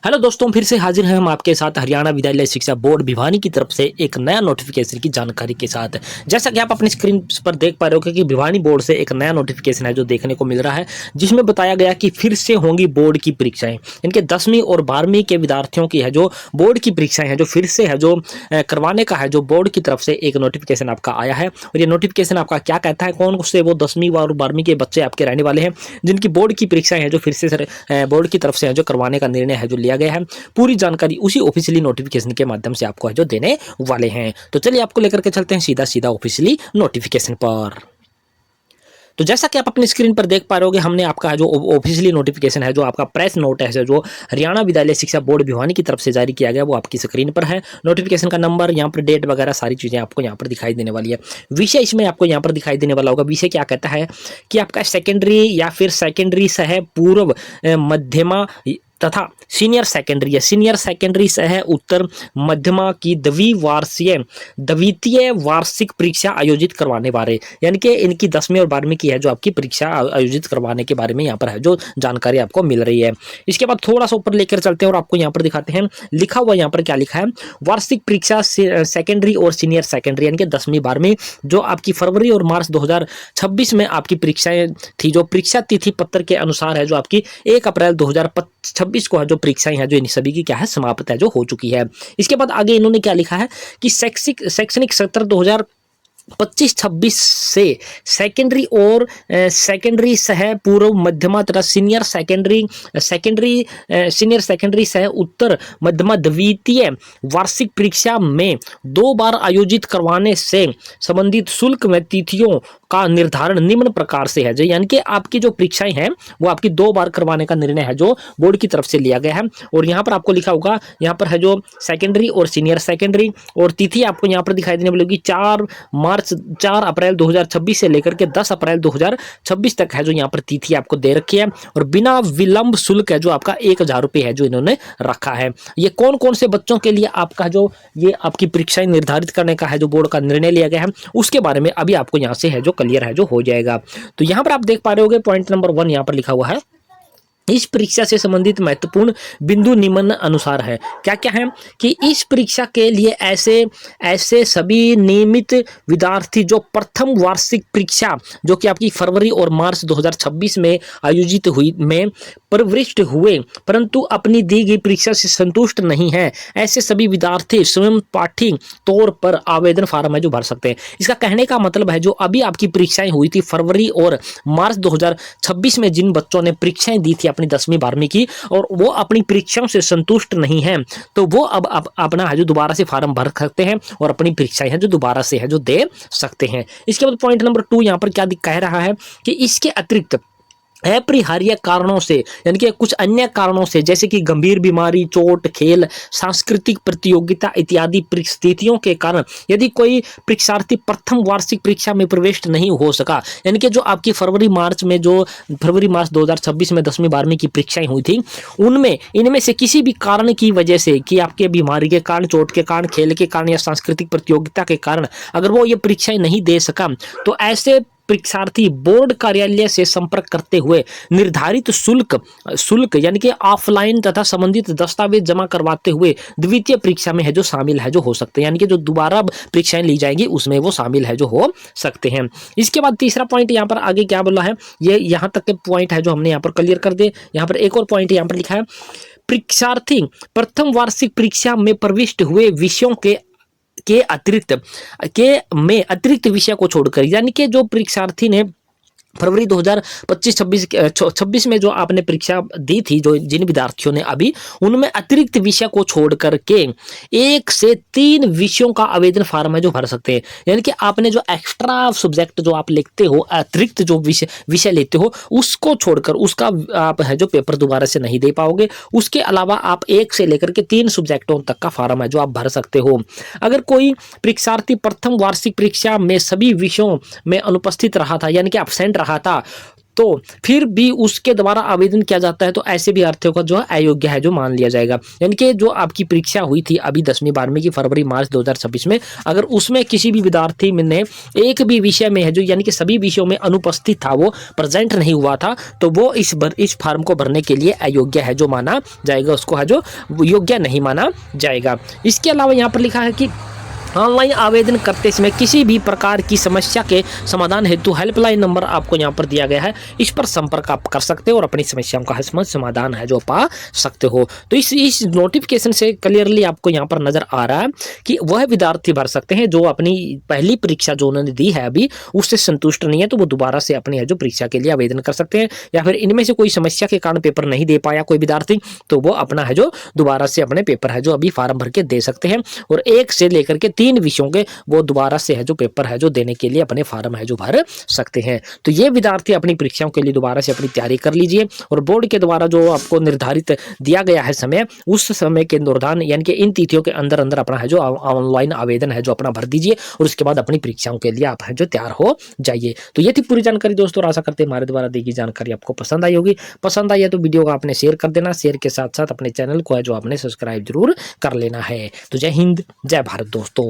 Hello दोस्तों, फिर से हाजिर हैं हम आपके साथ हरियाणा विद्यालय शिक्षा बोर्ड भिवानी की तरफ से एक नया नोटिफिकेशन की जानकारी के साथ। जैसा कि आप अपनी स्क्रीन पर देख पा रहे हो कि भिवानी बोर्ड से एक नया नोटिफिकेशन है जो देखने को मिल रहा है, जिसमें बताया गया कि फिर से होंगी बोर्ड की परीक्षाएं। इनके 10वीं और 12वीं के विद्यार्थियों की है जो बोर्ड की परीक्षाएं हैं जो फिर से है जो करवाने का है, जो बोर्ड की तरफ से एक नोटिफिकेशन आपका आया है। और ये नोटिफिकेशन आपका क्या कहता है, कौन से वो 10वीं और 12वीं के बच्चे आपके रहने वाले हैं जिनकी बोर्ड की परीक्षाएं हैं जो फिर से बोर्ड की तरफ से है जो करवाने का निर्णय है जो लिया गया है। पूरी जानकारी उसी ऑफिशियली नोटिफिकेशन के माध्यम से आपको है जो देने वाले हैं। तो चलिए आपको लेकर के चलते हैं सीधा सीधा ऑफिशियली नोटिफिकेशन पर। तो जैसा कि आप अपनी स्क्रीन पर देख पा रहे होगे, हमने आपका जो ऑफिशियली नोटिफिकेशन है, जो आपका प्रेस नोट है, जो हरियाणा विद्यालय शिक्षा बोर्ड भिवानी की तरफ से जारी किया गया, वो आपकी स्क्रीन पर है। नोटिफिकेशन का नंबर, यहाँ पर डेट वगैरह सारी चीज़ें आपको यहाँ पर दिखाई देने वाली है। विषय इसमें आपको यहाँ पर दिखाई देने वाला होगा। विषय क्या कहता है कि आपका सेकेंडरी या फिर सेकेंडरी सह पूर्व मध्यमा तथा सीनियर सेकेंडरी या सीनियर सेकेंडरी सह उत्तर मध्यमा की द्वितीय वार्षिक परीक्षा आयोजित करवाने वाले, यानी कि इनकी 10वीं और 12वीं की है जो आपकी परीक्षा आयोजित करवाने के बारे में यहाँ पर है जो जानकारी आपको मिल रही है। इसके बाद थोड़ा सा ऊपर लेकर चलते हैं और आपको यहाँ पर दिखाते हैं लिखा हुआ, यहाँ पर क्या लिखा है। वार्षिक परीक्षा सेकेंडरी और सीनियर सेकेंडरी यानी कि 10वीं 12वीं जो आपकी फरवरी और मार्च 2026 में आपकी परीक्षाएं थी, जो परीक्षा तिथि पत्र के अनुसार है जो आपकी 1 अप्रैल 2026 को है जो परीक्षाएं हैं जो इन सभी की क्या है समाप्त है जो हो चुकी है। इसके बाद आगे इन्होंने क्या लिखा है कि शैक्षणिक सत्र 2025-26 से सेकेंडरी और सेकेंडरी सह पूर्व मध्यमा तथा सीनियर सेकेंडरी सह उत्तर मध्यमा द्वितीय वार्षिक परीक्षा में 2 बार आयोजित करवाने से संबंधित शुल्क में तिथियों का निर्धारण निम्न प्रकार से है। जो यानी कि आपकी जो परीक्षाएं हैं वो आपकी 2 बार करवाने का निर्णय है जो बोर्ड की तरफ से लिया गया है। और यहाँ पर आपको लिखा होगा, यहाँ पर है जो सेकेंडरी और सीनियर सेकेंडरी, और तिथि आपको यहाँ पर दिखाई देने वाली होगी 4 अप्रैल 2026 से लेकर के 10 अप्रैल 2026 तक है जो यहाँ पर तिथि आपको दे रखी है। और बिना विलंब शुल्क है जो आपका 1000 रुपये है जो इन्होंने रखा है। ये कौन कौन से बच्चों के लिए आपका जो ये आपकी परीक्षाएं निर्धारित करने का है जो बोर्ड का निर्णय लिया गया है, उसके बारे में अभी आपको यहाँ से है जो क्लियर है जो हो जाएगा। तो यहाँ पर आप देख पा रहे होगे पॉइंट नंबर 1 यहाँ पर लिखा हुआ है। इस परीक्षा से संबंधित महत्वपूर्ण बिंदु निम्न अनुसार है। क्या क्या है कि इस परीक्षा के लिए ऐसे सभी नियमित विद्यार्थी जो प्रथम वार्षिक परीक्षा जो कि आपकी फरवरी और मार्च 2026 में आयोजित हुई में प्रविष्ट हुए परंतु अपनी दी गई परीक्षा से संतुष्ट नहीं है, ऐसे सभी विद्यार्थी स्वयं पाठी तौर पर आवेदन फार्म है जो भर सकते हैं। इसका कहने का मतलब है जो अभी आपकी परीक्षाएं हुई थी फरवरी और मार्च 2026 में, जिन बच्चों ने परीक्षाएं दी थी अपनी 10वीं 12वीं की और वो अपनी परीक्षाओं से संतुष्ट नहीं है, तो वो अब अपना है जो दोबारा से फार्म भर सकते हैं और अपनी परीक्षाएं है जो दोबारा से है जो दे सकते हैं। इसके बाद पॉइंट नंबर 2 यहाँ पर क्या कह रहा है कि इसके अतिरिक्त अपरिहार्य कारणों से यानी कि कुछ अन्य कारणों से जैसे कि गंभीर बीमारी, चोट, खेल, सांस्कृतिक प्रतियोगिता इत्यादि परिस्थितियों के कारण यदि कोई परीक्षार्थी प्रथम वार्षिक परीक्षा में प्रवेश नहीं हो सका, यानी कि जो आपकी फरवरी मार्च 2026 में 10वीं 12वीं की परीक्षाएं हुई थी, उनमें इनमें से किसी भी कारण की वजह से कि आपके बीमारी के कारण, चोट के कारण, खेल के कारण या सांस्कृतिक प्रतियोगिता के कारण अगर वो ये परीक्षाएं नहीं दे सका, तो ऐसे परीक्षार्थी बोर्ड कार्यालय से संपर्क करते हुए निर्धारित शुल्क यानी कि ऑफलाइन तथा संबंधित दस्तावेज जमा करवाते हुए द्वितीय परीक्षा में है जो शामिल है जो हो सकते हैं, यानी कि जो दोबारा परीक्षाएं ली जाएंगी उसमें वो शामिल है जो हो सकते हैं। इसके बाद तीसरा पॉइंट यहाँ पर आगे क्या बोला है, ये यहाँ तक के पॉइंट है जो हमने यहाँ पर क्लियर कर दे। यहाँ पर एक और पॉइंट यहाँ पर लिखा है, परीक्षार्थी प्रथम वार्षिक परीक्षा में प्रविष्ट हुए विषयों के अतिरिक्त विषय को छोड़कर, यानी कि जो परीक्षार्थी ने फरवरी 2025-26 में जो आपने परीक्षा दी थी, जो जिन विद्यार्थियों ने अभी, उनमें अतिरिक्त विषय को छोड़ करके 1 से 3 विषयों का आवेदन फार्म है जो भर सकते हैं। यानी कि आपने जो एक्स्ट्रा सब्जेक्ट जो आप लिखते हो, अतिरिक्त जो विषय लेते हो, उसको छोड़कर उसका आप है जो पेपर दोबारा से नहीं दे पाओगे। उसके अलावा आप 1 से लेकर के 3 सब्जेक्टों तक का फार्म है जो आप भर सकते हो। अगर कोई परीक्षार्थी प्रथम वार्षिक परीक्षा में सभी विषयों में अनुपस्थित रहा था, यानी कि एब्सेंट रहा था, तो फिर भी उसके द्वारा आवेदन किया जाता है तो ऐसे भी अर्थों का जो है अयोग्य है जो मान लिया जाएगा। यानी कि जो आपकी परीक्षा हुई थी अभी 10वीं 12वीं की फरवरी मार्च 2026 में, अगर उसमें किसी भी विद्यार्थी ने एक भी विषय में है जो यानी कि सभी विषयों में अनुपस्थित था, वो प्रेजेंट नहीं हुआ था, तो वो इस फॉर्म को भरने के लिए अयोग्य है जो माना जाएगा, उसको है जो योग्य नहीं माना जाएगा। इसके अलावा यहाँ पर लिखा है कि ऑनलाइन आवेदन करते समय किसी भी प्रकार की समस्या के समाधान हेतु हेल्पलाइन नंबर आपको यहाँ पर दिया गया है, इस पर संपर्क आप कर सकते हो और अपनी समस्याओं का समाधान है जो पा सकते हो। तो इस नोटिफिकेशन से क्लियरली आपको यहाँ पर नजर आ रहा है कि वह विद्यार्थी भर सकते हैं जो अपनी पहली परीक्षा जो उन्होंने दी है अभी उससे संतुष्ट नहीं है, तो वो दोबारा से अपनी है जो परीक्षा के लिए आवेदन कर सकते हैं, या फिर इनमें से कोई समस्या के कारण पेपर नहीं दे पाया कोई विद्यार्थी, तो वो अपना है जो दोबारा से अपने पेपर है जो अभी फार्म भर के दे सकते हैं, और 1 से लेकर के 3 विषयों के वो दोबारा से है जो पेपर है जो देने के लिए अपने फार्म है जो भर सकते हैं। तो ये विद्यार्थी अपनी परीक्षाओं के लिए दोबारा से अपनी तैयारी कर लीजिए, और बोर्ड के द्वारा जो आपको निर्धारित दिया गया है समय, उस समय के दौरान यानी कि इन तिथियों के अंदर अंदर अपना है जो ऑनलाइन आवेदन है जो अपना भर दीजिए, और उसके बाद अपनी परीक्षाओं के लिए आप है जो तैयार हो जाइए। तो ये थी पूरी जानकारी दोस्तों, और आशा करते हैं हमारे द्वारा दी गई जानकारी आपको पसंद आई होगी। पसंद आई है तो वीडियो को आपने शेयर कर देना, शेयर के साथ साथ अपने चैनल को है जो आपने सब्सक्राइब जरूर कर लेना है। तो जय हिंद, जय भारत दोस्तों।